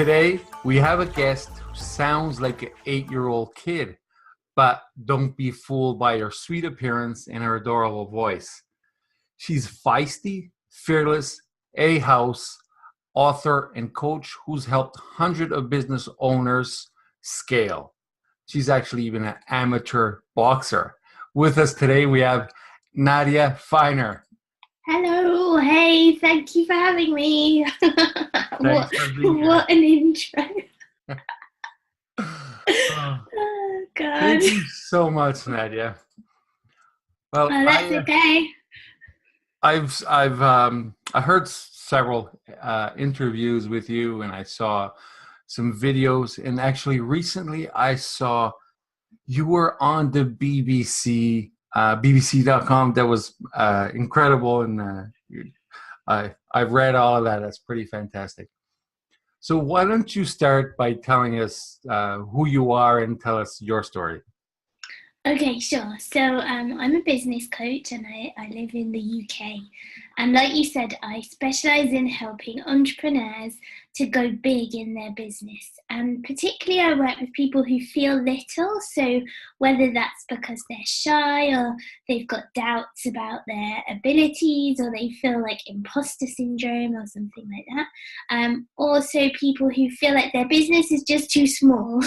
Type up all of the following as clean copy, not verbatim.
Today, we have a guest who sounds like an 8-year-old kid, but don't be fooled by her sweet appearance and her adorable voice. She's feisty, fearless, a-house, author, and coach who's helped hundreds of business owners scale. She's actually even an amateur boxer. With us today, we have Nadia Finer. Hello, hey, thank you for having me. Thanks for being here. What an intro. Oh, Oh, God. thank you so much, Nadia. Well, That's okay. I heard several interviews with you, and I saw some videos. And actually, recently I saw you were on the BBC, BBC.com. That was incredible, and I've read all of that. That's pretty fantastic. So why don't you start by telling us who you are and tell us your story? Okay, sure. So I'm a business coach and I live in the UK. And like you said, I specialize in helping entrepreneurs to go big in their business. And particularly I work with people who feel little. So whether that's because they're shy or they've got doubts about their abilities or they feel like imposter syndrome or something like that. Also people who feel like their business is just too small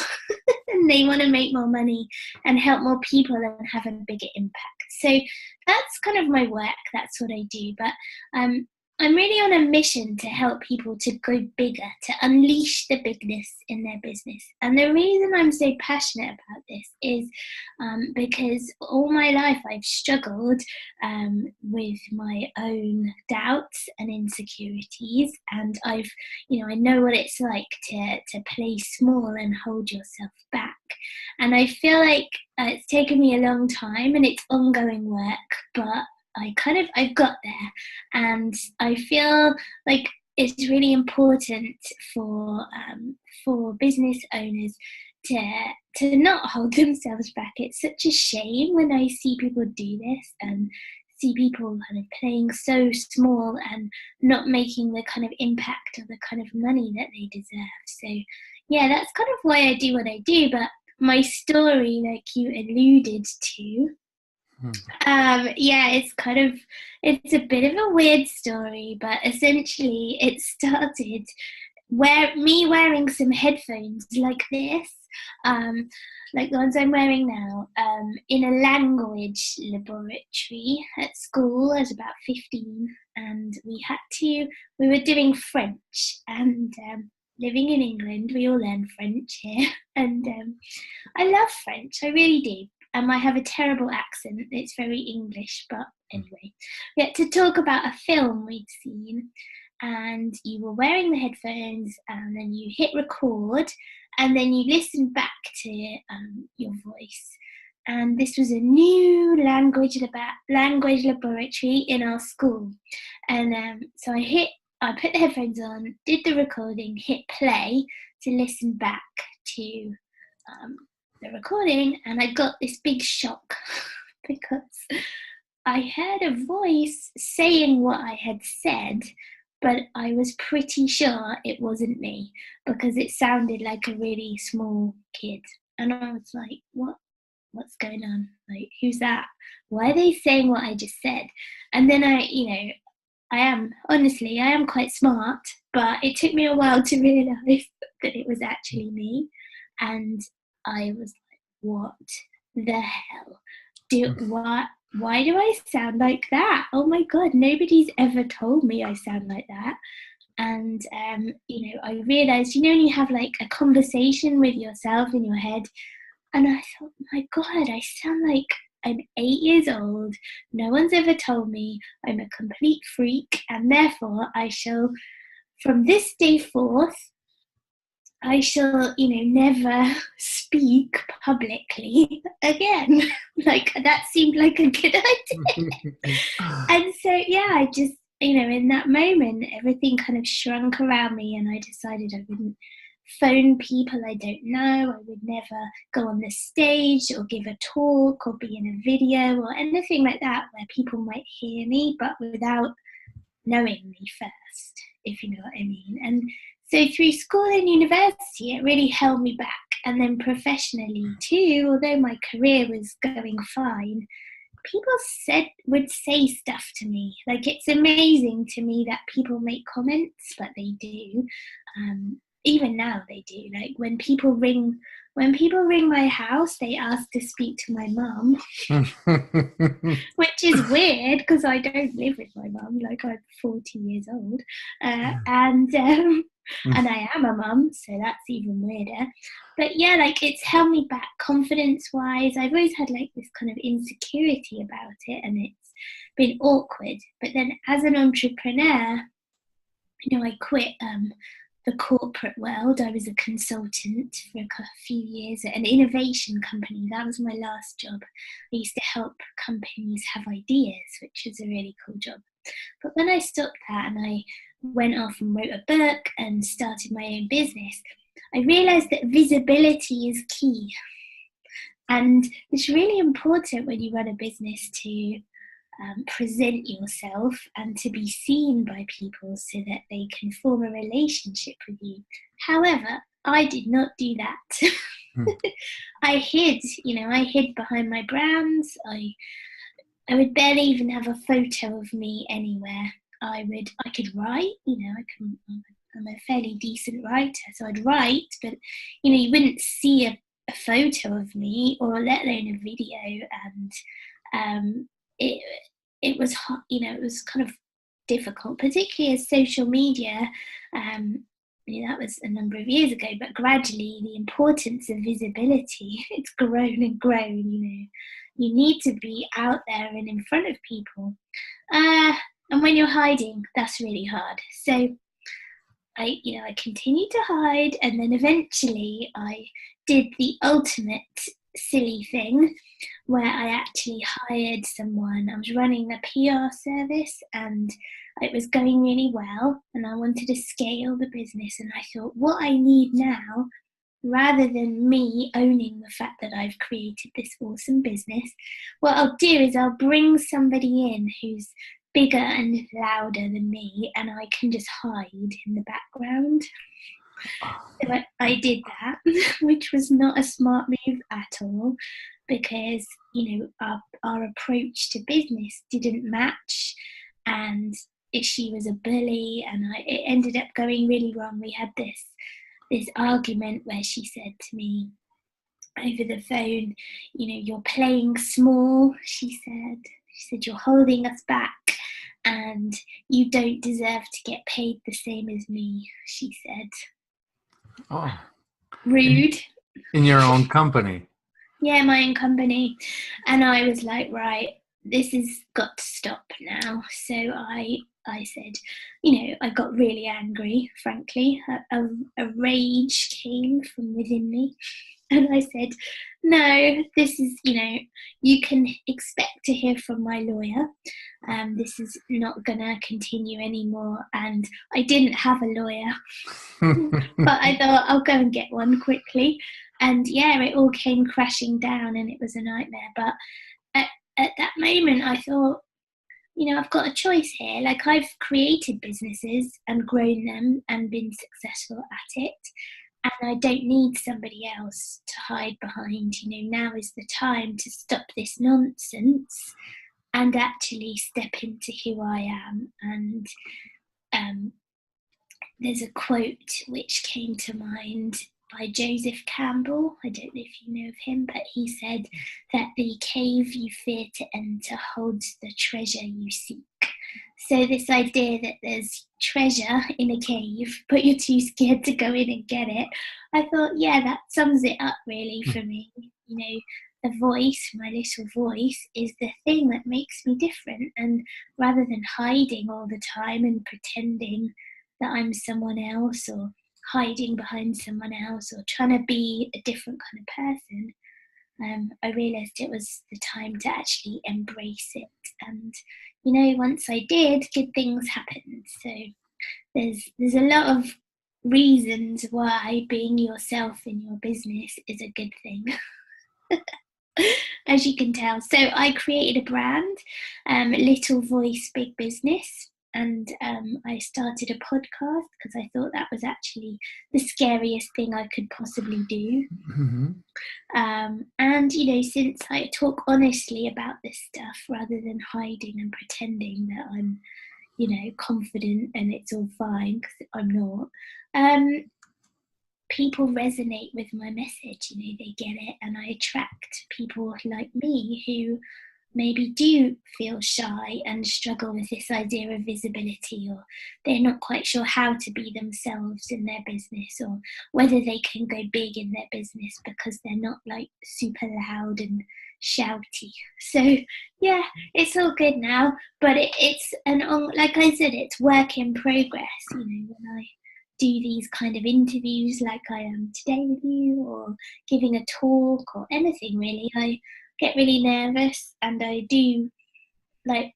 and they want to make more money and help more people and have a bigger impact. So that's kind of my work. That's what I do. But I'm really on a mission to help people to go bigger, to unleash the bigness in their business. And the reason I'm so passionate about this is because all my life I've struggled with my own doubts and insecurities. And I know what it's like to play small and hold yourself back. And I feel like it's taken me a long time and it's ongoing work, but I've got there, and I feel like it's really important for business owners to not hold themselves back. It's such a shame when I see people do this and see people kind of playing so small and not making the kind of impact or the kind of money that they deserve. So yeah, that's kind of why I do what I do. But my story, like you alluded to, it's a bit of a weird story, but essentially it started me wearing some headphones like this, like the ones I'm wearing now, in a language laboratory at school. I was about 15, and we were doing French, and living in England, we all learn French here, and I love French, I really do. I have a terrible accent. It's very English, but anyway. We had to talk about a film we'd seen, and you were wearing the headphones, and then you hit record, and then you listen back to your voice. And this was a new language laboratory in our school. And so I put the headphones on, did the recording, hit play to listen back to the recording, and I got this big shock because I heard a voice saying what I had said, but I was pretty sure it wasn't me because it sounded like a really small kid. And I was like, what's going on? Like, who's that? Why are they saying what I just said? And then I am quite smart, but it took me a while to realise that it was actually me. And I was like, what the hell? Why do I sound like that? Oh my God, nobody's ever told me I sound like that. And, I realised, when you have like a conversation with yourself in your head, and I thought, my God, I sound like I'm 8 years old. No one's ever told me I'm a complete freak. And therefore I shall, from this day forth, I shall, never speak publicly again. Like, that seemed like a good idea. And so, yeah, I just, in that moment, everything kind of shrunk around me, and I decided I wouldn't phone people I don't know. I would never go on the stage or give a talk or be in a video or anything like that where people might hear me, but without knowing me first, if you know what I mean. And So through school and university, it really held me back. And then professionally too, although my career was going fine, people would say stuff to me. Like, it's amazing to me that people make comments, but they do. Even now they do. Like, when people ring my house, they ask to speak to my mum, which is weird because I don't live with my mum. Like, I'm 40 years old, and I am a mum, so that's even weirder. But yeah, like, it's held me back confidence-wise. I've always had like this kind of insecurity about it, and it's been awkward. But then as an entrepreneur, I quit the corporate world. I was a consultant for a few years at an innovation company. That was my last job. I used to help companies have ideas, which was a really cool job. But when I stopped that and I went off and wrote a book and started my own business, I realised that visibility is key. And it's really important when you run a business to present yourself and to be seen by people so that they can form a relationship with you. However, I did not do that. I hid behind my brands. I would barely even have a photo of me anywhere. I could write, I'm a fairly decent writer, so I'd write, but you wouldn't see a photo of me, or let alone a video. And it was hot, it was kind of difficult, particularly as social media, that was a number of years ago, but gradually the importance of visibility, it's grown and grown. You need to be out there and in front of people, and when you're hiding, that's really hard. So I continued to hide, and then eventually I did the ultimate silly thing where I actually hired someone. I was running a PR service and it was going really well, and I wanted to scale the business, and I thought, what I need now, rather than me owning the fact that I've created this awesome business, what I'll do is I'll bring somebody in who's bigger and louder than me, and I can just hide in the background. So I did that, which was not a smart move at all, because our approach to business didn't match, and she was a bully, and it ended up going really wrong. We had this argument where she said to me over the phone, you're playing small, she said, you're holding us back, and you don't deserve to get paid the same as me, she said. Oh. Rude. In your own company? Yeah, my own company. And I was like, right, this has got to stop now. So I said, I got really angry, frankly. A rage came from within me. And I said, no, this is, you can expect to hear from my lawyer. This is not going to continue anymore. And I didn't have a lawyer, but I thought I'll go and get one quickly. And yeah, it all came crashing down, and it was a nightmare. But at that moment, I thought, I've got a choice here. Like, I've created businesses and grown them and been successful at it. And I don't need somebody else to hide behind. Now is the time to stop this nonsense and actually step into who I am. And there's a quote which came to mind by Joseph Campbell. I don't know if you know of him, but he said that the cave you fear to enter holds the treasure you seek. So this idea that there's treasure in a cave, but you're too scared to go in and get it, I thought, yeah, that sums it up really for me. The voice, my little voice, is the thing that makes me different. And rather than hiding all the time and pretending that I'm someone else, or hiding behind someone else, or trying to be a different kind of person, I realised it was the time to actually embrace it. And once I did, good things happened. So there's a lot of reasons why being yourself in your business is a good thing. As you can tell. So I created a brand, Little Voice Big Business. and I started a podcast because I thought that was actually the scariest thing I could possibly do. Mm-hmm. And, since I talk honestly about this stuff rather than hiding and pretending that I'm, confident and it's all fine, because I'm not, people resonate with my message, they get it, and I attract people like me who maybe do feel shy and struggle with this idea of visibility, or they're not quite sure how to be themselves in their business, or whether they can go big in their business because they're not like super loud and shouty. So yeah, it's all good now, but it's like I said, it's work in progress. When I do these kind of interviews like I am today with you, or giving a talk or anything really, I get really nervous, and I do, like,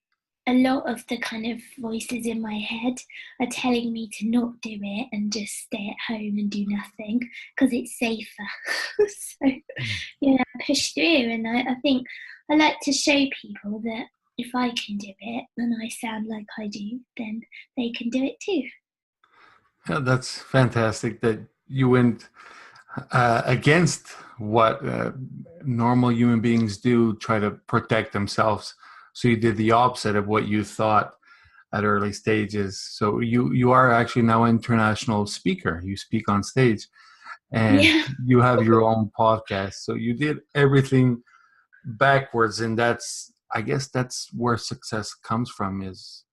a lot of the kind of voices in my head are telling me to not do it and just stay at home and do nothing because it's safer. So push through, and I think I like to show people that if I can do it and I sound like I do, then they can do it too. Yeah, that's fantastic that you went against what normal human beings do, try to protect themselves. So you did the opposite of what you thought at early stages. So you are actually now an international speaker. You speak on stage, and you have your own podcast. So you did everything backwards, and I guess that's where success comes from, is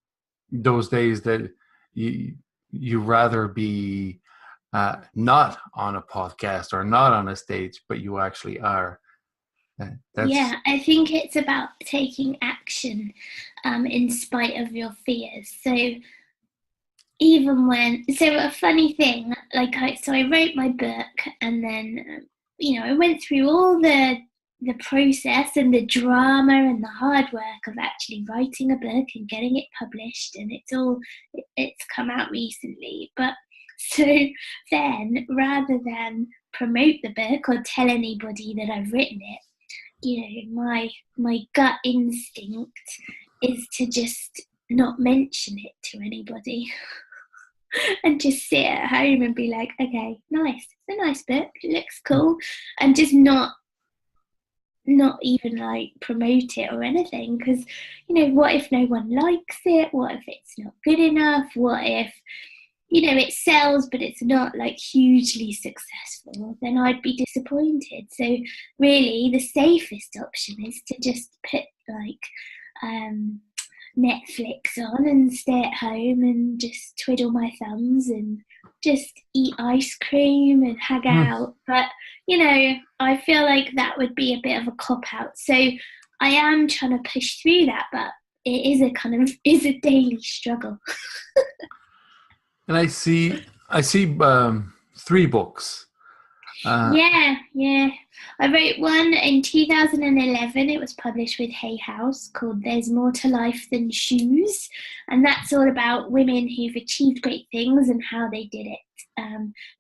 those days that you rather be not on a podcast or not on a stage, but you actually are. I think it's about taking action in spite of your fears. So a funny thing, I wrote my book, and then I went through all the process and the drama and the hard work of actually writing a book and getting it published, and it's come out recently. But so then, rather than promote the book or tell anybody that I've written it, my gut instinct is to just not mention it to anybody and just sit at home and be like, okay, nice, it's a nice book, it looks cool, and just not even like promote it or anything, because what if no one likes it? What if it's not good enough? What if it sells but it's not like hugely successful? Then I'd be disappointed. So really the safest option is to just put Netflix on and stay at home and just twiddle my thumbs and just eat ice cream and hang out. But I feel like that would be a bit of a cop-out. So I am trying to push through that, but it is a daily struggle. And I see 3 books. Yeah. I wrote one in 2011. It was published with Hay House, called There's More to Life Than Shoes. And that's all about women who've achieved great things and how they did it.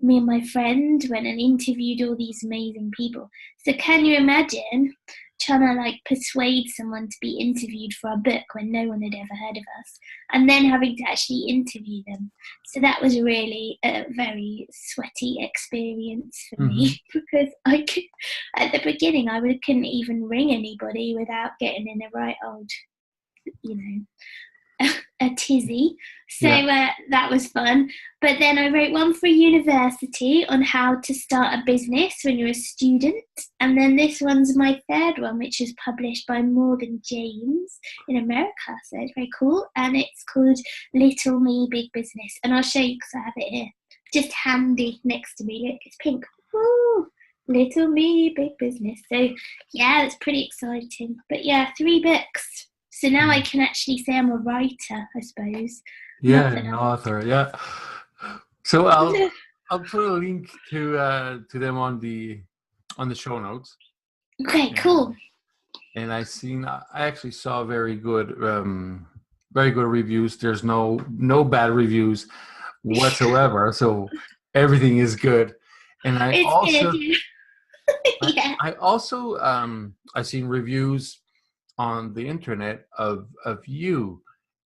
Me and my friend went and interviewed all these amazing people. So can you imagine trying to persuade someone to be interviewed for a book when no one had ever heard of us, and then having to actually interview them? So that was really a very sweaty experience for me, because at the beginning I couldn't even ring anybody without getting in a right old a tizzy. So that was fun. But then I wrote one for university on how to start a business when you're a student. And then this one's my third one, which is published by Morgan James in America. So it's very cool. And it's called Little Me, Big Business. And I'll show you because I have it here, just handy next to me. Look, it's pink. Woo! Little Me, Big Business. So yeah, it's pretty exciting. But 3 books. So now I can actually say I'm a writer, I suppose. Yeah, an author. Yeah. So I'll put a link to them on the show notes. Okay, cool. And I actually saw very good reviews. There's no bad reviews whatsoever. So everything is good. And I I've seen reviews on the internet of you,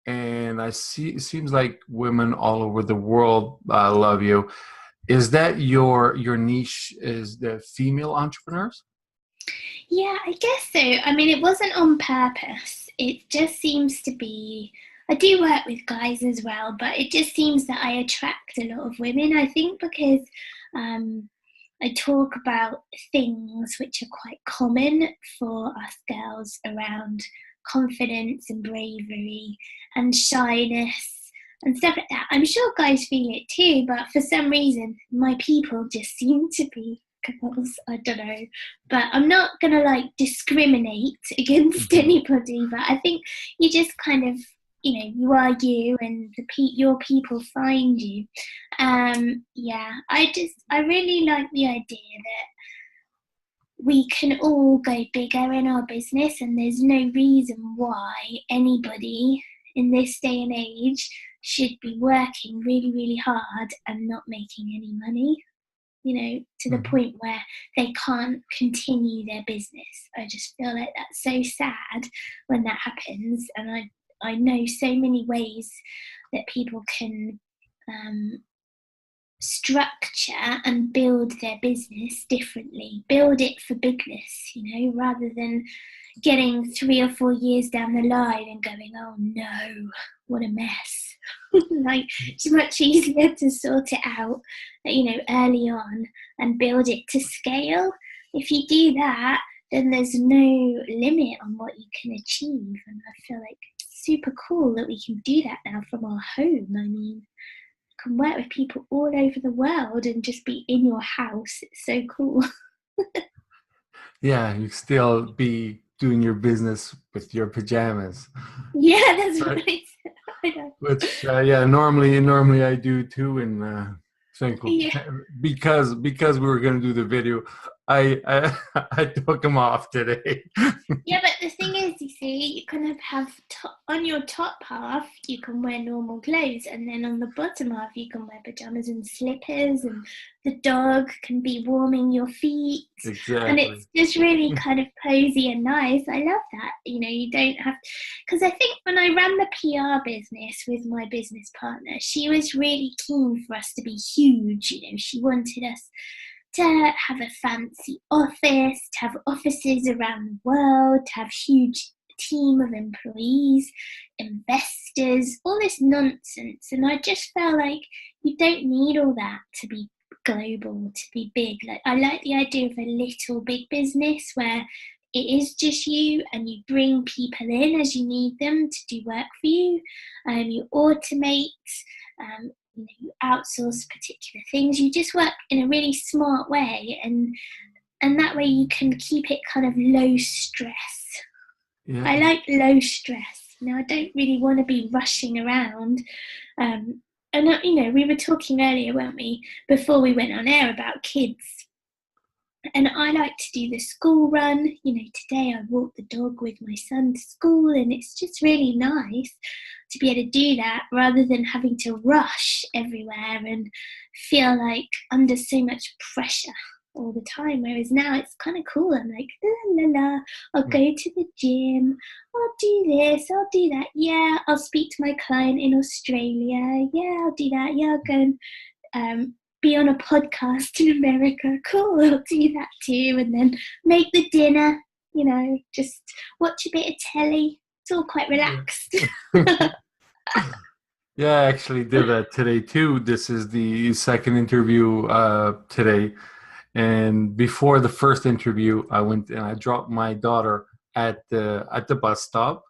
and I see it seems like women all over the world love you. Is that your niche? Is the female entrepreneurs? Yeah, I guess so. I mean, it wasn't on purpose. It just seems to be. I do work with guys as well, but it just seems that I attract a lot of women. I think because um, I talk about things which are quite common for us girls around confidence and bravery and shyness and stuff like that. I'm sure guys feel it too, but for some reason, my people just seem to be girls. I don't know. But I'm not going to like discriminate against Mhm. anybody, but I think you just kind of, you are you and your people find you. Yeah, I really like the idea that we can all go bigger in our business, and there's no reason why anybody in this day and age should be working really, really hard and not making any money, to the Mhm. point where they can't continue their business. I just feel like that's so sad when that happens. And I know so many ways that people can structure and build their business differently, build it for bigness, rather than getting 3 or 4 years down the line and going, oh no, what a mess. Like, it's much easier to sort it out, early on and build it to scale. If you do that, then there's no limit on what you can achieve. And I feel like it's super cool that we can do that now from our home. I mean, can work with people all over the world and just be in your house. It's so cool. Yeah, you still be doing your business with your pajamas, Yeah, that's right? right. I know. Which yeah, normally I do too, and think Yeah. because we were gonna do the video, I took them off today. Yeah, but the thing is, you see, you kind of have on your top half, you can wear normal clothes, and then on the bottom half, you can wear pajamas and slippers, and the dog can be warming your feet, and Exactly. it's just really kind of cozy and nice. I love that. You don't have, because I think when I ran the PR business with my business partner, she was really keen for us to be huge. She wanted us to have a fancy office, to have offices around the world, to have huge team of employees, investors, all this nonsense. And I just felt like you don't need all that to be global, to be big. Like, I like the idea of a little big business where it is just you and you bring people in as you need them to do work for you. You automate, you outsource particular things. You just work in a really smart way, and that way you can keep it kind of low stress. Yeah. I like low stress. I don't really want to be rushing around. And we were talking earlier, weren't we, before we went on air, about kids. And I like to do the school run. Today I walked the dog with my son to school, and it's just really nice to be able to do that rather than having to rush everywhere and feel like under so much pressure all the time. Whereas now it's kind of cool. I'm like, la la la, I'll go to the gym, I'll do this, I'll do that. Yeah, I'll speak to my client in Australia. Yeah, I'll do that. Yeah, I'll go and be on a podcast in America. Cool, I'll do that too. And then make the dinner, just watch a bit of telly. It's all quite relaxed. Yeah, I actually did that today too. This is the second interview today. And before the first interview, I went and I dropped my daughter at the bus stop.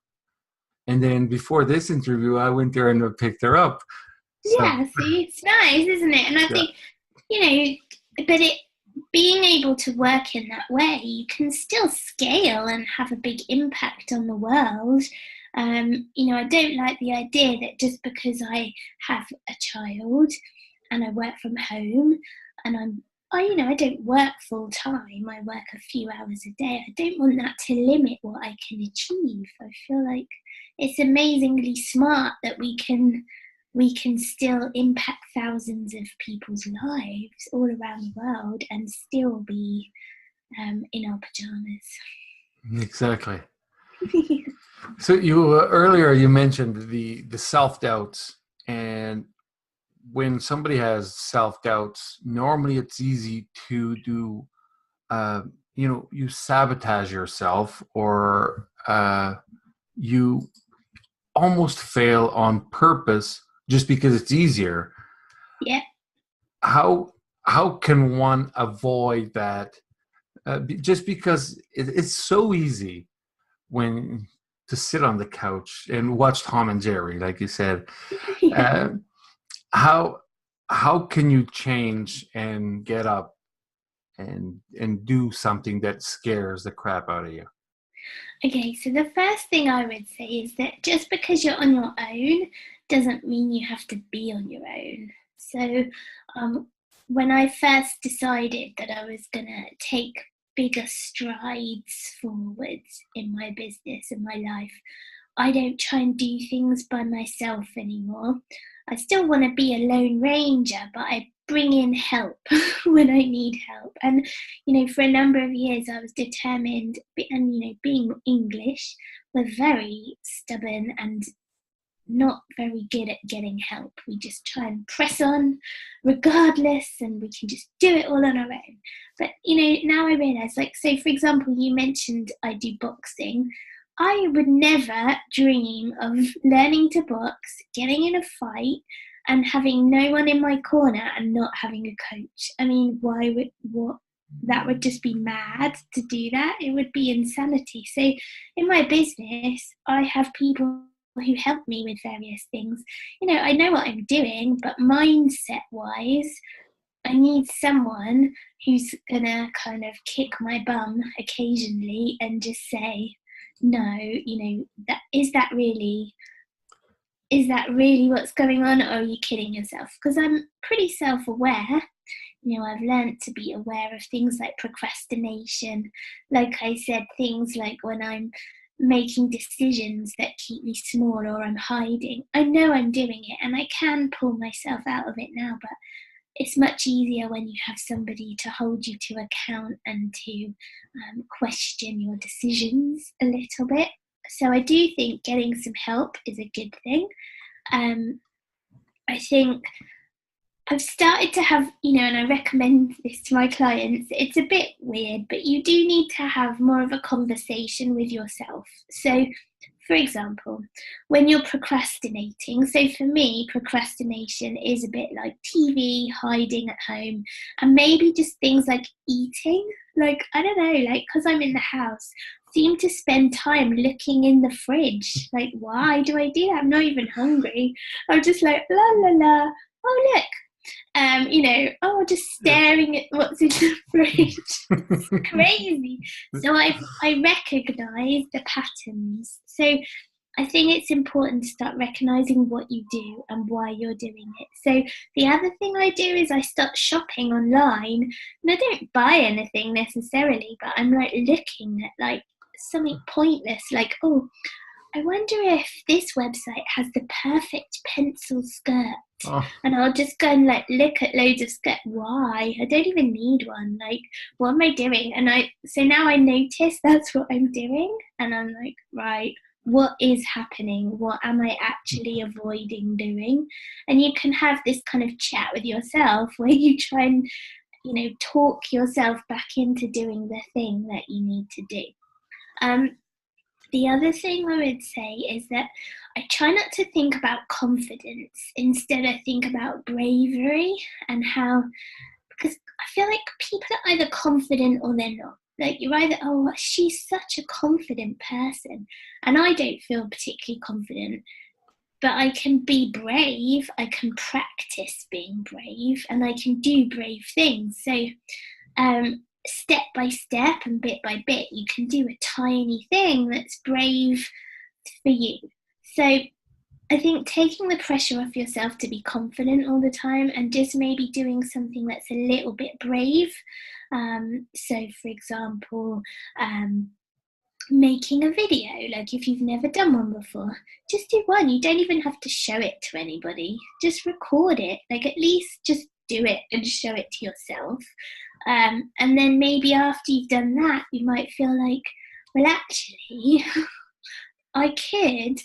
And then before this interview, I went there and picked her up. So Yeah, see, it's nice, isn't it? And I yeah, think, but being able to work in that way, you can still scale and have a big impact on the world. I don't like the idea that just because I have a child and I work from home and I don't work full time. I work a few hours a day. I don't want that to limit what I can achieve. I feel like it's amazingly smart that we can still impact thousands of people's lives all around the world and still be in our pajamas. exactly. So you earlier you mentioned the self doubts, and when somebody has self doubts, normally it's easy to do. You sabotage yourself, or you almost fail on purpose just because it's easier. Yeah. How can one avoid that? Just because it's so easy when to sit on the couch and watch Tom and Jerry, like you said. Yeah. Uh, how how can you change and get up and do something that scares the crap out of you? Okay, so the first thing I would say is that just because you're on your own doesn't mean you have to be on your own. So, um, when I first decided that I was going to take bigger strides forwards in my business and my life, I don't try and do things by myself anymore. I still want to be a lone ranger, but I bring in help when I need help. And, for a number of years, I was determined, and, being English, we're very stubborn and not very good at getting help. We just try and press on regardless, and we can just do it all on our own. But, now I realize, like, so for example, you mentioned I do boxing. I would never dream of learning to box, getting in a fight, and having no one in my corner and not having a coach. I mean, that would just be mad to do that. It would be insanity. So in my business, I have people who help me with various things. I know what I'm doing, but mindset wise, I need someone who's gonna kind of kick my bum occasionally and just say, no, that really what's going on, or are you kidding yourself? Because I'm pretty self-aware. I've learned to be aware of things like procrastination. Like I said, things like when I'm making decisions that keep me small or I'm hiding. I know I'm doing it and I can pull myself out of it now, but it's much easier when you have somebody to hold you to account and to question your decisions a little bit. So I do think getting some help is a good thing. I think I've started to have, and I recommend this to my clients. It's a bit weird, but you do need to have more of a conversation with yourself. So, for example, when you're procrastinating, so for me, procrastination is a bit like TV, hiding at home, and maybe just things like eating. Like, I don't know, like, because I'm in the house, seem to spend time looking in the fridge. Like, why do I do that? I'm not even hungry. I'm just like, la la la. Oh, look, just staring at what's in the fridge. It's crazy. So I recognise the patterns. So I think it's important to start recognising what you do and why you're doing it. So the other thing I do is I start shopping online, and I don't buy anything necessarily, but I'm like looking at like something pointless, like, oh, I wonder if this website has the perfect pencil skirt. Oh, And I'll just go and like look at loads of skirts. Why? I don't even need one. Like, what am I doing? So now I notice that's what I'm doing. And I'm like, right, what is happening? What am I actually avoiding doing? And you can have this kind of chat with yourself where you try and, talk yourself back into doing the thing that you need to do. The other thing I would say is that I try not to think about confidence. Instead, I think about bravery and how, because I feel like people are either confident or they're not. Like, you're either, oh, she's such a confident person, and I don't feel particularly confident, but I can be brave, I can practice being brave, and I can do brave things. So, step by step and bit by bit, you can do a tiny thing that's brave for you. So I think taking the pressure off yourself to be confident all the time and just maybe doing something that's a little bit brave. So for example, making a video, like if you've never done one before, just do one. You don't even have to show it to anybody, just record it. Like, at least just do it and show it to yourself. And then maybe after you've done that, you might feel like, well, actually, I could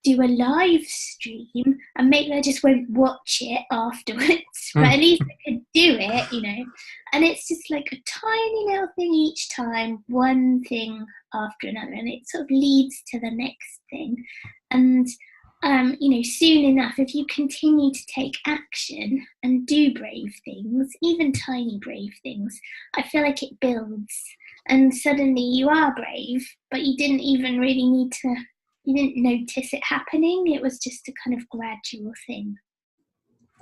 do a live stream and maybe I just won't watch it afterwards, but at least I could do it, you know. And it's just like a tiny little thing each time, one thing after another, and it sort of leads to the next thing. And you know, soon enough, if you continue to take action and do brave things, even tiny brave things, I feel like it builds. And suddenly you are brave, but you didn't even really need to, you didn't notice it happening. It was just a kind of gradual thing.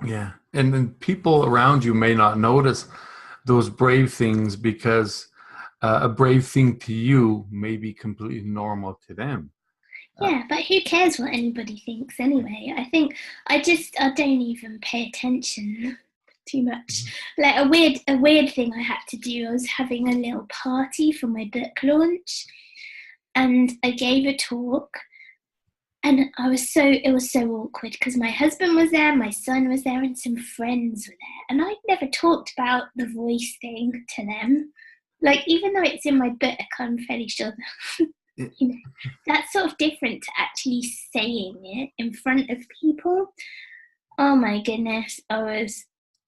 Yeah. And then people around you may not notice those brave things because a brave thing to you may be completely normal to them. Yeah, but who cares what anybody thinks anyway? I think I don't even pay attention too much. Like a weird thing I had to do, I was having a little party for my book launch and I gave a talk and it was so awkward because my husband was there, my son was there and some friends were there and I'd never talked about the voice thing to them. Like even though it's in my book, I'm fairly sure you know, that's sort of different to actually saying it in front of people. Oh my goodness,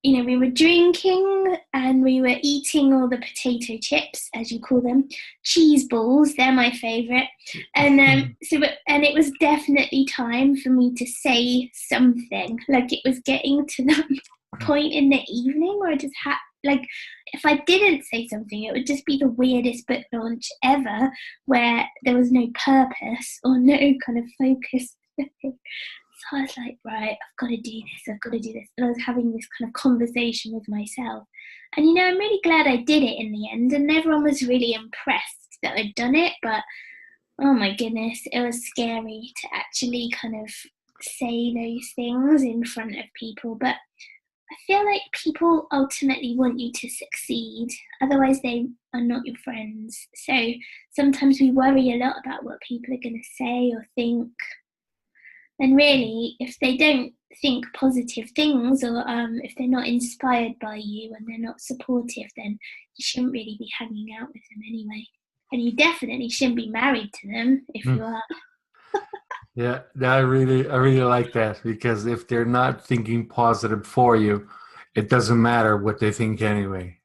you know, we were drinking and we were eating all the potato chips, as you call them, cheese balls, they're my favourite. And and it was definitely time for me to say something, like it was getting to the point in the evening where I just had, like, if I didn't say something, it would just be the weirdest book launch ever where there was no purpose or no kind of focus. So I was like, right, I've got to do this. And I was having this kind of conversation with myself. And, you know, I'm really glad I did it in the end. And everyone was really impressed that I'd done it. But, oh my goodness, it was scary to actually kind of say those things in front of people. But I feel like people ultimately want you to succeed, otherwise they are not your friends. So sometimes we worry a lot about what people are going to say or think. And really, if they don't think positive things or if they're not inspired by you and they're not supportive, then you shouldn't really be hanging out with them anyway. And you definitely shouldn't be married to them if you are. Yeah, I really like that because if they're not thinking positive for you, it doesn't matter what they think anyway.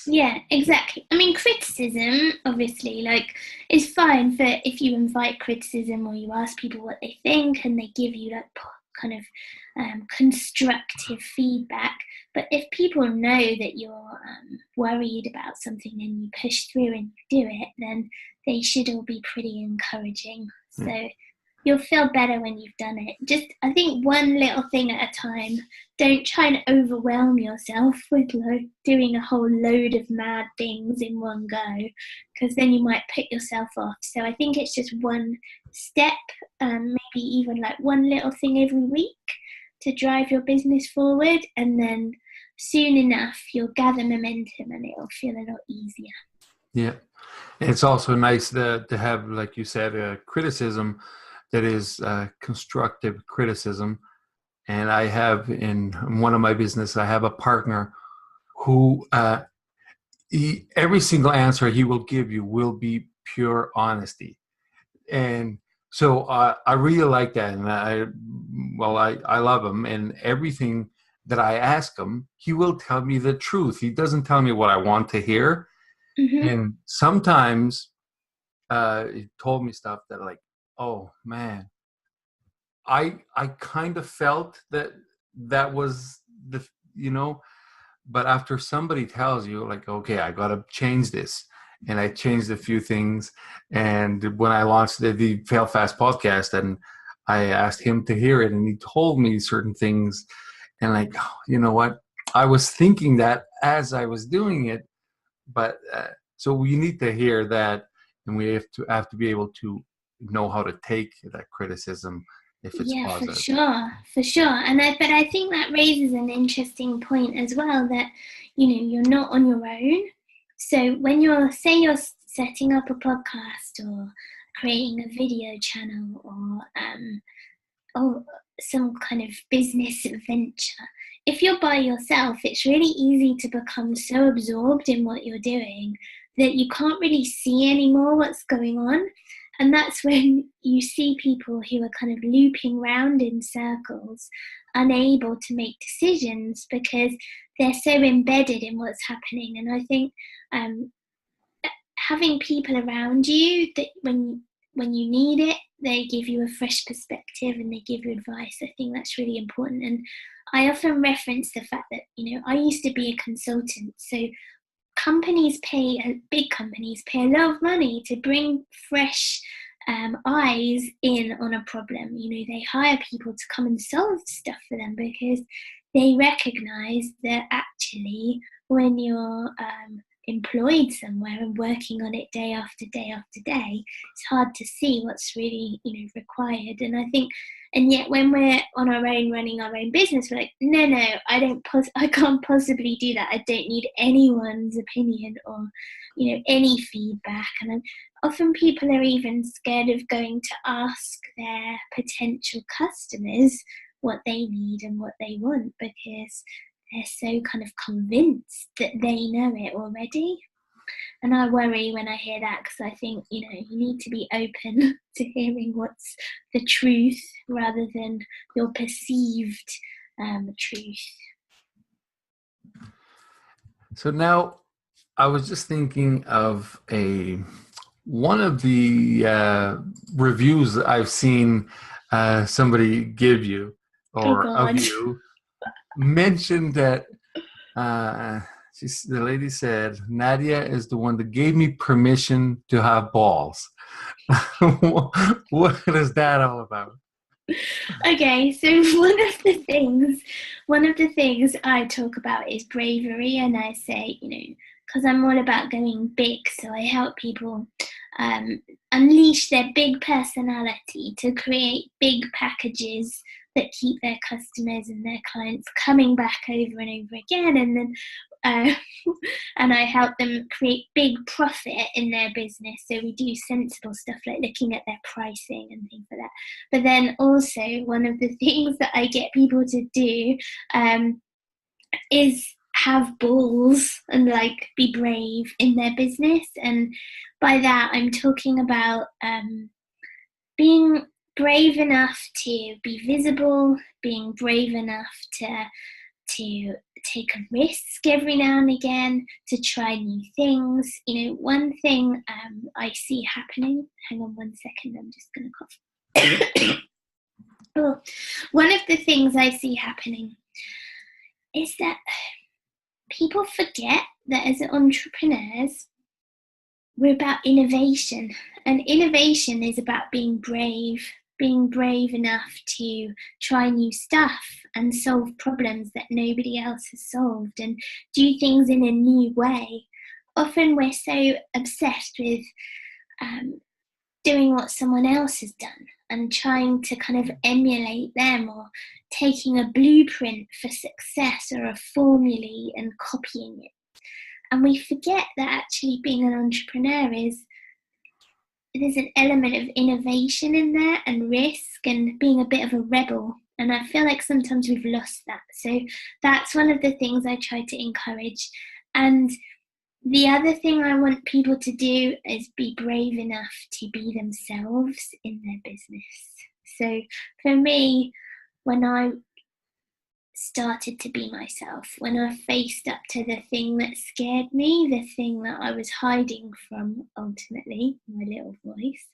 Yeah, exactly. I mean, criticism, obviously, like, is fine for if you invite criticism or you ask people what they think and they give you like kind of constructive feedback. But if people know that you're worried about something and you push through and you do it, then they should all be pretty encouraging. So you'll feel better when you've done it. Just, I think, one little thing at a time. Don't try and overwhelm yourself with like doing a whole load of mad things in one go, because then you might put yourself off. So I think it's just one step, maybe even like one little thing every week to drive your business forward, and then soon enough you'll gather momentum and it'll feel a lot easier. Yeah, and it's also nice to have, like you said, criticism that is constructive criticism. And I have in one of my business, I have a partner who every single answer he will give you will be pure honesty. And so I really like that. And I love him. And everything that I ask him, he will tell me the truth. He doesn't tell me what I want to hear. Mm-hmm. And sometimes he told me stuff that like, oh man, I kind of felt that was the, you know, but after somebody tells you like, okay, I got to change this. And I changed a few things. And when I launched the Fail Fast podcast, and I asked him to hear it, and he told me certain things. And like, oh, you know what? I was thinking that as I was doing it, but so we need to hear that, and we have to be able to know how to take that criticism if it's positive. For sure. And but I think that raises an interesting point as well, that, you know, you're not on your own. So when you're setting up a podcast or creating a video channel or some kind of business venture, if you're by yourself, it's really easy to become so absorbed in what you're doing that you can't really see anymore what's going on. And that's when you see people who are kind of looping round in circles, unable to make decisions because they're so embedded in what's happening. And I think having people around you that when you need it, they give you a fresh perspective and they give you advice. I think that's really important. And I often reference the fact that, I used to be a consultant. So big companies pay a lot of money to bring fresh eyes in on a problem. They hire people to come and solve stuff for them because they recognize that actually when you're employed somewhere and working on it day after day after day, it's hard to see what's really required. And I think, and yet when we're on our own running our own business, we're like, no, I can't possibly do that. I don't need anyone's opinion or any feedback. And often people are even scared of going to ask their potential customers what they need and what they want because they're so kind of convinced that they know it already. And I worry when I hear that because I think, you need to be open to hearing what's the truth rather than your perceived truth. So now I was just thinking of one of the reviews that I've seen somebody give you or of you mentioned that the lady said, Nadia is the one that gave me permission to have balls. What is that all about? Okay, so one of the things I talk about is bravery, and I say, because I'm all about going big, so I help people unleash their big personality to create big packages that keep their customers and their clients coming back over and over again, and then and I help them create big profit in their business. So we do sensible stuff like looking at their pricing and things like that. But then also one of the things that I get people to do is have balls and be brave in their business. And by that I'm talking about being brave enough to be visible, being brave enough to take a risk every now and again, to try new things. One thing I see happening, hang on 1 second, I'm just going to cough. One of the things I see happening is that people forget that as entrepreneurs, we're about innovation, and innovation is about being brave enough to try new stuff and solve problems that nobody else has solved and do things in a new way. Often we're so obsessed with doing what someone else has done and trying to kind of emulate them, or taking a blueprint for success or a formulae and copying it. And we forget that actually being an entrepreneur there's an element of innovation in there and risk and being a bit of a rebel. And I feel like sometimes we've lost that. So that's one of the things I try to encourage. And the other thing I want people to do is be brave enough to be themselves in their business. So for me, when I started to be myself, when I faced up to the thing that scared me, the thing that I was hiding from, ultimately, my little voice,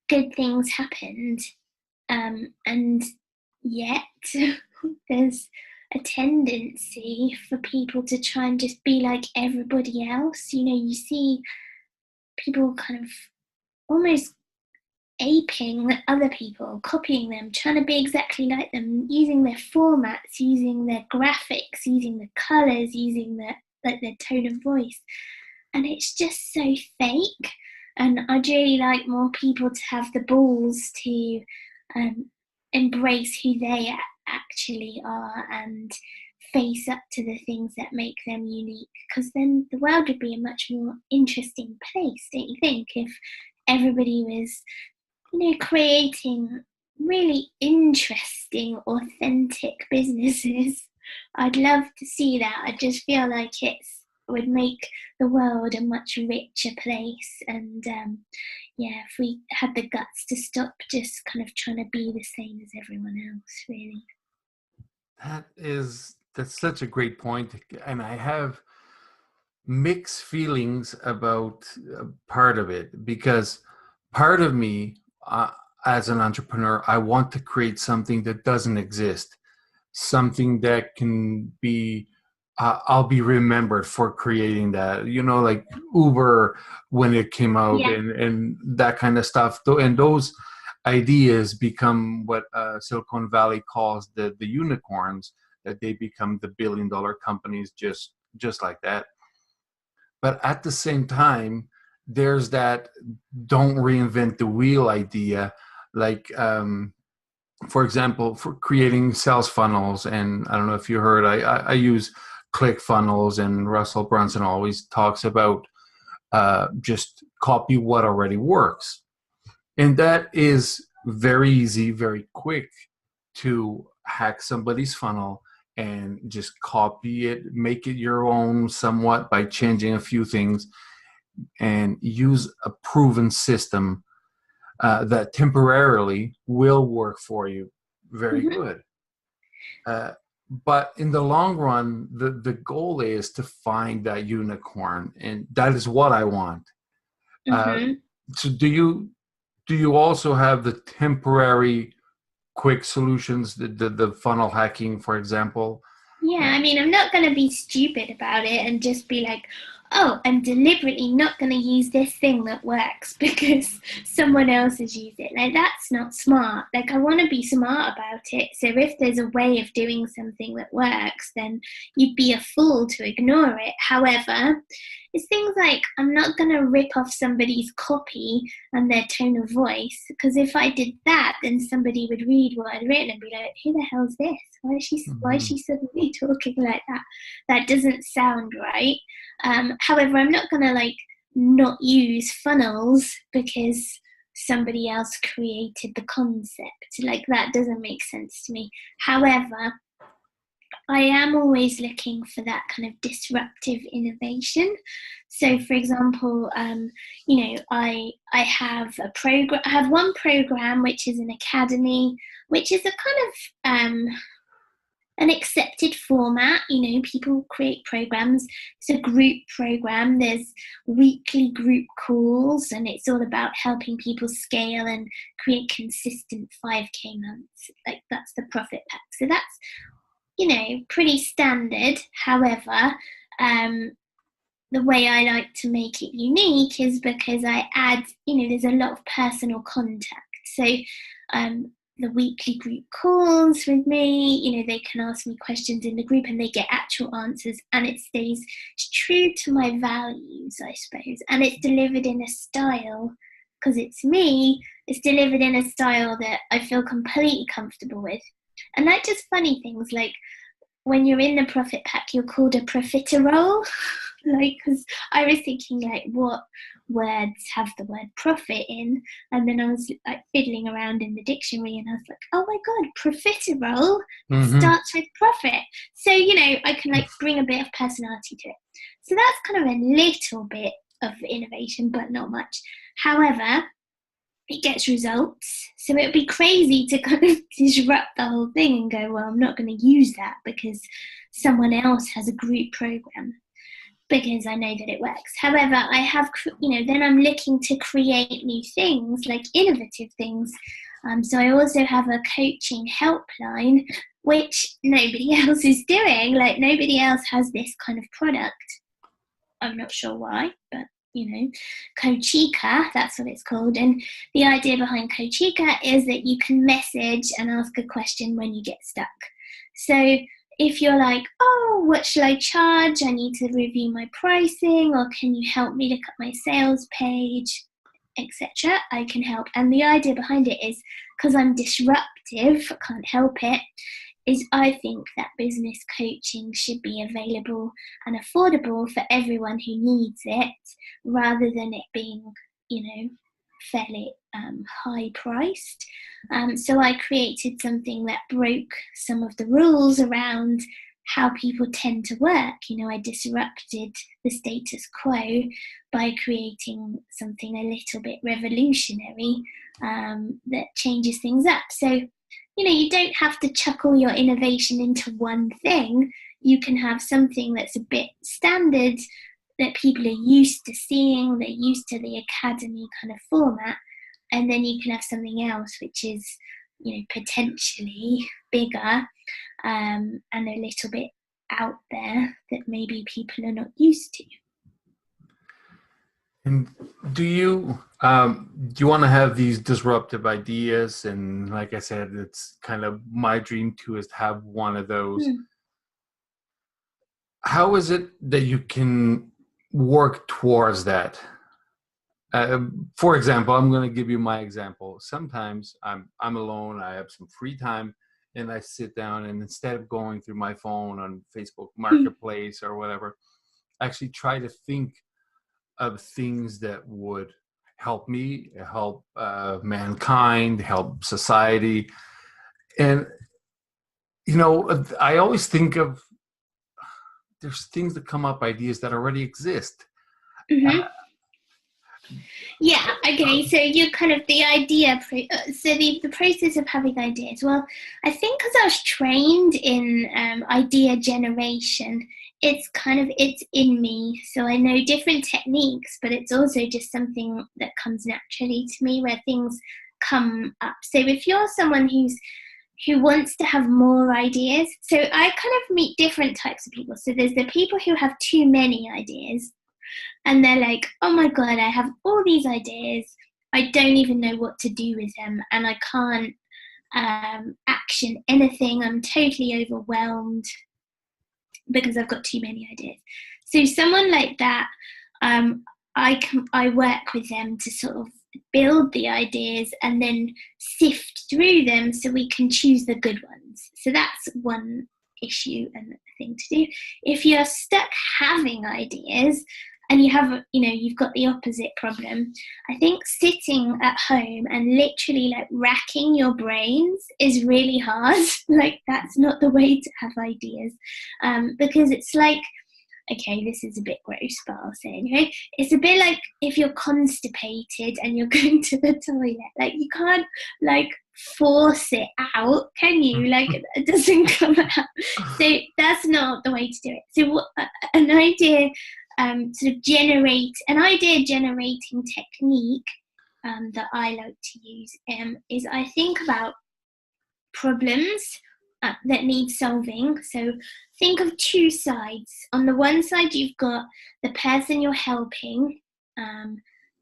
good things happened. And yet there's a tendency for people to try and just be like everybody else. You see people kind of almost aping other people, copying them, trying to be exactly like them, using their formats, using their graphics, using the colours, using their tone of voice. And it's just so fake. And I'd really like more people to have the balls to embrace who they actually are and face up to the things that make them unique, because then the world would be a much more interesting place, don't you think, if everybody was creating really interesting, authentic businesses. I'd love to see that. I just feel like it's would make the world a much richer place. And if we had the guts to stop just kind of trying to be the same as everyone else, really. That's such a great point, and I have mixed feelings about part of it, because part of me, as an entrepreneur, I want to create something that doesn't exist, something that can be, I'll be remembered for creating that, like Uber when it came out, Yeah. and that kind of stuff. And those ideas become what Silicon Valley calls the unicorns, that they become the billion-dollar companies just like that. But at the same time, there's that don't reinvent the wheel idea, like, for example, for creating sales funnels. And I don't know if you heard, I use click funnels, and Russell Brunson always talks about just copy what already works. And that is very easy, very quick to hack somebody's funnel and just copy it, make it your own somewhat by changing a few things, and use a proven system that temporarily will work for you very Mm-hmm. good. But in the long run, the goal is to find that unicorn, and that is what I want. Mm-hmm. So do you also have the temporary quick solutions, the funnel hacking, for example? Yeah, I mean, I'm not going to be stupid about it and just be like, oh, I'm deliberately not going to use this thing that works because someone else has used it. Like, that's not smart. Like, I want to be smart about it. So if there's a way of doing something that works, then you'd be a fool to ignore it. However, it's things like I'm not going to rip off somebody's copy and their tone of voice, because if I did that, then somebody would read what I'd written and be like, who the hell's this? Why is she suddenly talking like that? That doesn't sound right. However, I'm not going to like not use funnels because somebody else created the concept. Like, that doesn't make sense to me. However, I am always looking for that kind of disruptive innovation. So, for example, I have a program. I have one program which is an academy, which is a kind of an accepted format. People create programs. It's a group program. There's weekly group calls, and it's all about helping people scale and create consistent 5K months. Like, that's the profit pack. So that's pretty standard. However, the way I like to make it unique is because I add, there's a lot of personal contact. So the weekly group calls with me, they can ask me questions in the group and they get actual answers, and it stays true to my values, I suppose. And it's delivered in a style, because it's me, it's delivered in a style that I feel completely comfortable with. And like, just funny things like when you're in the profit pack, you're called a profiterole. Like, because I was thinking, like, what words have the word profit in? And then I was like fiddling around in the dictionary, and I was like, oh my God, profiterole starts with profit. So, I can like bring a bit of personality to it. So that's kind of a little bit of innovation, but not much. However, it gets results. So it would be crazy to kind of disrupt the whole thing and go, well, I'm not going to use that because someone else has a group program, because I know that it works. However, I have, then I'm looking to create new things, like innovative things. So I also have a coaching helpline, which nobody else is doing. Like, nobody else has this kind of product. I'm not sure why, but Coachika, that's what it's called. And the idea behind Coachika is that you can message and ask a question when you get stuck. So if you're like, oh, what should I charge? I need to review my pricing, or can you help me look at my sales page, etc., I can help. And the idea behind it is, because I'm disruptive, I can't help it, is I think that business coaching should be available and affordable for everyone who needs it, rather than it being, fairly high priced. So I created something that broke some of the rules around how people tend to work. I disrupted the status quo by creating something a little bit revolutionary that changes things up. So, you don't have to chuck all your innovation into one thing. You can have something that's a bit standard that people are used to seeing, they're used to the academy kind of format, and then you can have something else which is, potentially bigger and a little bit out there that maybe people are not used to. And do you want to have these disruptive ideas? And like I said, it's kind of my dream too, is to have one of those. How is it that you can work towards that? For example, I'm going to give you my example. Sometimes I'm alone, I have some free time, and I sit down, and instead of going through my phone on Facebook Marketplace or whatever, I actually try to think of things that would help me, help mankind, help society. And, I always think of, there's things that come up, ideas that already exist. Yeah, okay, so you're kind of the idea, so the process of having ideas. Well, I think because I was trained in idea generation, it's in me. So I know different techniques, but it's also just something that comes naturally to me where things come up. So if you're someone who wants to have more ideas, so I kind of meet different types of people. So there's the people who have too many ideas, and they're like, oh my God, I have all these ideas. I don't even know what to do with them, and I can't action anything. I'm totally overwhelmed because I've got too many ideas. So someone like that, I work with them to sort of build the ideas and then sift through them so we can choose the good ones. So that's one issue and thing to do. If you're stuck having ideas and you've got the opposite problem, I think sitting at home and literally like racking your brains is really hard. Like, that's not the way to have ideas, because it's like, okay, this is a bit gross, but I'll say anyway. It's a bit like if you're constipated and you're going to the toilet. Like, you can't like force it out, can you? Like, it doesn't come out. So that's not the way to do it. So what an idea generating technique that I like to use is I think about problems that need solving. So think of two sides. On the one side, you've got the person you're helping.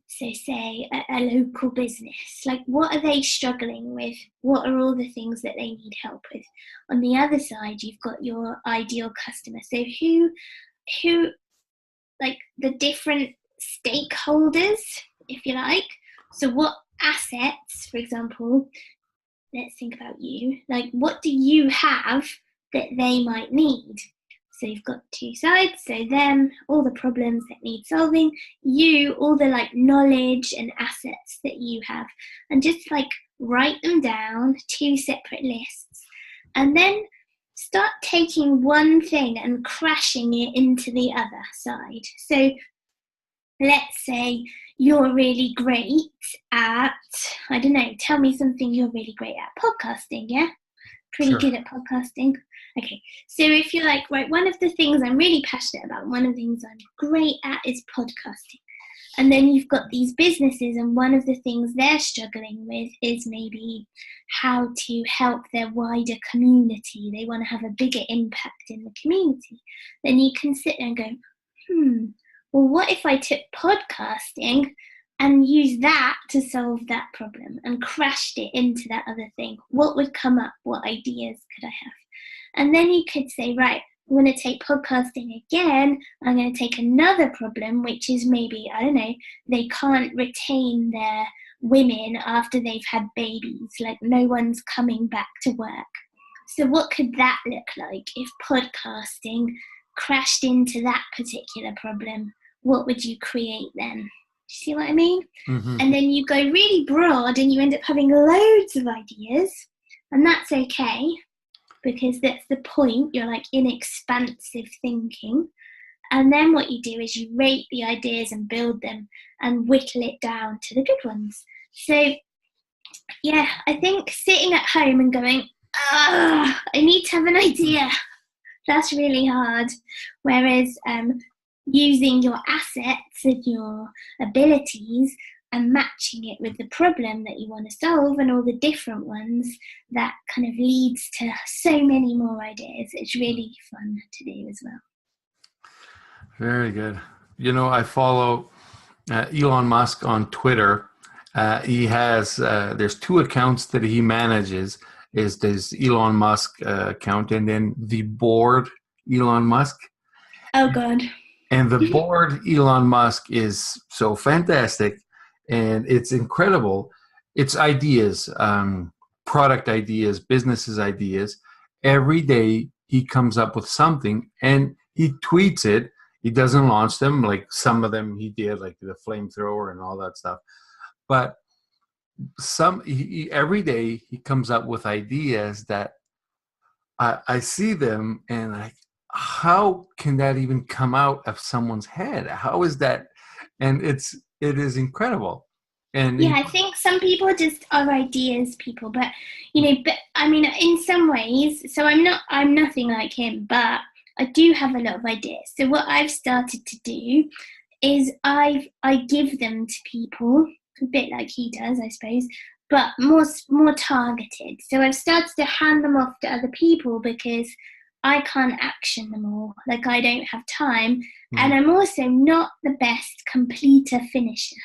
So say a local business, like what are they struggling with? What are all the things that they need help with? On the other side, you've got your ideal customer. So who like the different stakeholders, if you like. So what assets, for example, let's think about you. Like, what do you have that they might need? So you've got two sides. So them, all the problems that need solving. You, all the like knowledge and assets that you have. And just like write them down, two separate lists. And then start taking one thing and crashing it into the other side. So let's say you're really great at, I don't know, tell me something you're really great at. Podcasting, yeah? Pretty good at podcasting. Okay, so if you're like, right, one of the things I'm really passionate about, one of the things I'm great at is podcasting. And then you've got these businesses, and one of the things they're struggling with is maybe how to help their wider community. They want to have a bigger impact in the community. Then you can sit there and go, well, what if I took podcasting and used that to solve that problem and crashed it into that other thing? What would come up? What ideas could I have? And then you could say, right, I'm going to take podcasting again. I'm going to take another problem, which is maybe, I don't know, they can't retain their women after they've had babies. Like, no one's coming back to work. So what could that look like if podcasting crashed into that particular problem? What would you create then? Do you see what I mean? Mm-hmm. And then you go really broad and you end up having loads of ideas, and that's okay. because that's the point. You're like in expansive thinking. And then what you do is you rate the ideas and build them and whittle it down to the good ones. So, yeah, I think sitting at home and going, I need to have an idea, that's really hard. Whereas using your assets and your abilities and matching it with the problem that you want to solve and all the different ones, that kind of leads to so many more ideas. It's really fun to do as well. Very good. I follow Elon Musk on Twitter. He has, there's two accounts that he manages. Is this Elon Musk account and then the board Elon Musk. Oh, God. And the board Elon Musk is so fantastic and it's incredible. It's ideas, product ideas, businesses ideas. Every day he comes up with something and he tweets it. He doesn't launch them. Like some of them he did, like the flamethrower and all that stuff. But every day he comes up with ideas that I see them and how can that even come out of someone's head? How is that? And it is incredible. And yeah, I think some people just are ideas people, but but I mean, in some ways, so I'm nothing like him, but I do have a lot of ideas. So what I've started to do is I give them to people, a bit like he does, I suppose, but more targeted. So I've started to hand them off to other people because I can't action them all. Like, I don't have time. Mm-hmm. And I'm also not the best completer finisher.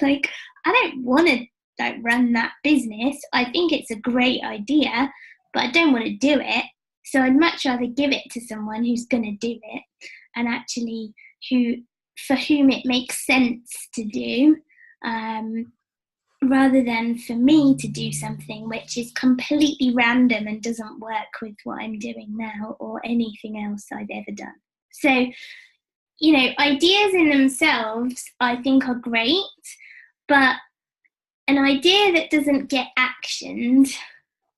Like, I don't want to run that business. I think it's a great idea, but I don't want to do it. So I'd much rather give it to someone who's going to do it and actually for whom it makes sense to do, rather than for me to do something which is completely random and doesn't work with what I'm doing now or anything else I've ever done. So, ideas in themselves I think are great, but an idea that doesn't get actioned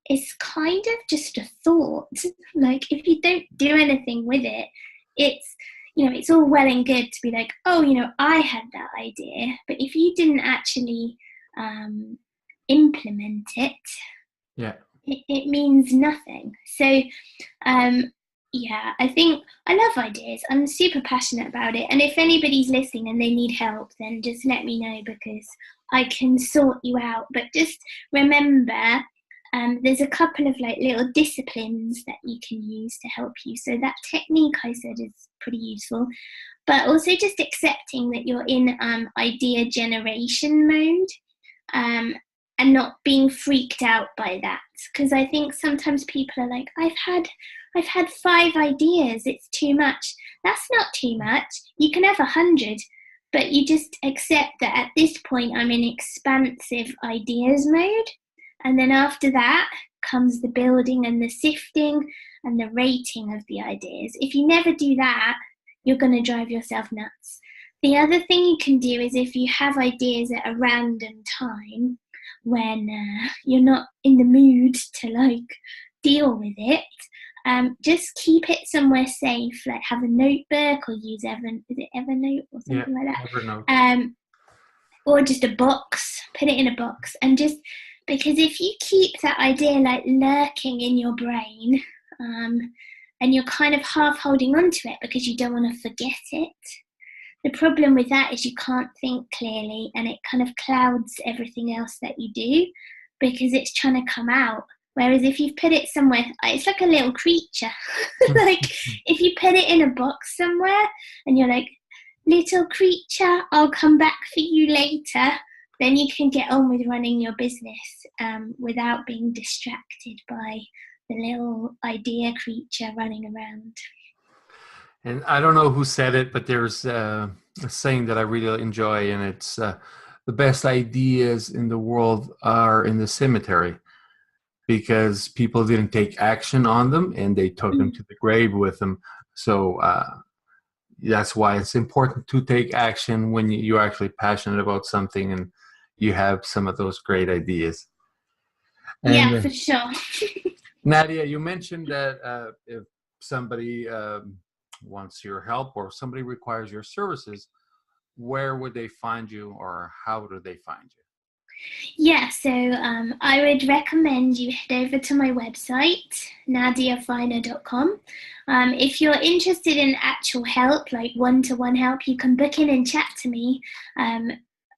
is kind of just a thought. Like, if you don't do anything with it, it's all well and good to be like, I had that idea, but if you didn't actually implement it, it means nothing. So I think I love ideas. I'm super passionate about it, and if anybody's listening and they need help, then just let me know because I can sort you out. But just remember, there's a couple of little disciplines that you can use to help you. So that technique I said is pretty useful, but also just accepting that you're in idea generation mode, and not being freaked out by that. Because I think sometimes people are like, I've had 5 ideas, it's too much. That's not too much. You can have 100, but you just accept that at this point I'm in expansive ideas mode. And then after that comes the building and the sifting and the rating of the ideas. If you never do that, you're going to drive yourself nuts. The other thing you can do is if you have ideas at a random time when you're not in the mood to deal with it, just keep it somewhere safe, like have a notebook or use Evernote or something like that. Evernote. Or just a box, put it in a box, and just because if you keep that idea lurking in your brain, and you're kind of half holding on to it because you don't want to forget it, the problem with that is you can't think clearly and it kind of clouds everything else that you do because it's trying to come out. Whereas if you put it somewhere, it's like a little creature. If you put it in a box somewhere and you're like, little creature, I'll come back for you later, then you can get on with running your business without being distracted by the little idea creature running around. And I don't know who said it, but there's a saying that I really enjoy, and it's the best ideas in the world are in the cemetery because people didn't take action on them and they took them to the grave with them. So that's why it's important to take action when you're actually passionate about something and you have some of those great ideas. And, for sure. Nadia, you mentioned that if somebody wants your help or somebody requires your services, where would they find you or how do they find you? Yeah, so I would recommend you head over to my website, nadiafiner.com. If you're interested in actual help, like one-to-one help, you can book in and chat to me.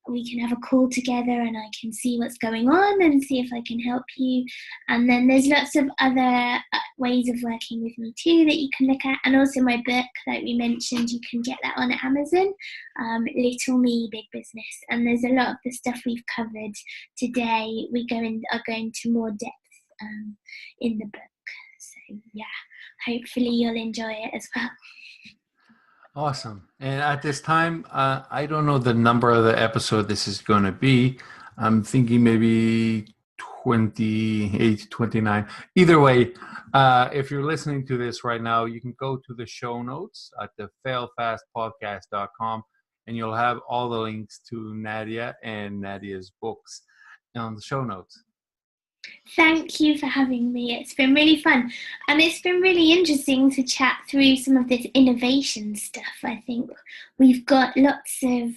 We can have a call together and I can see what's going on and see if I can help you. And then there's lots of other ways of working with me too that you can look at. And also my book, like we mentioned, you can get that on Amazon, Little Me, Big Business. And there's a lot of the stuff we've covered today. Are going to more depth in the book. So yeah, hopefully you'll enjoy it as well. Awesome. And at this time, I don't know the number of the episode this is going to be. I'm thinking maybe 28, 29. Either way, if you're listening to this right now, you can go to the show notes at the failfastpodcast.com and you'll have all the links to Nadia and Nadia's books on the show notes. Thank you for having me. It's been really fun. And it's been really interesting to chat through some of this innovation stuff. I think we've got lots of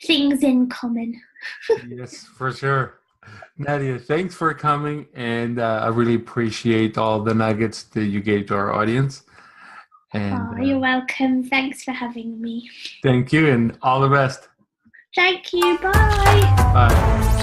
things in common. Yes, for sure. Nadia, thanks for coming. And I really appreciate all the nuggets that you gave to our audience. And you're welcome. Thanks for having me. Thank you and all the best. Thank you. Bye. Bye.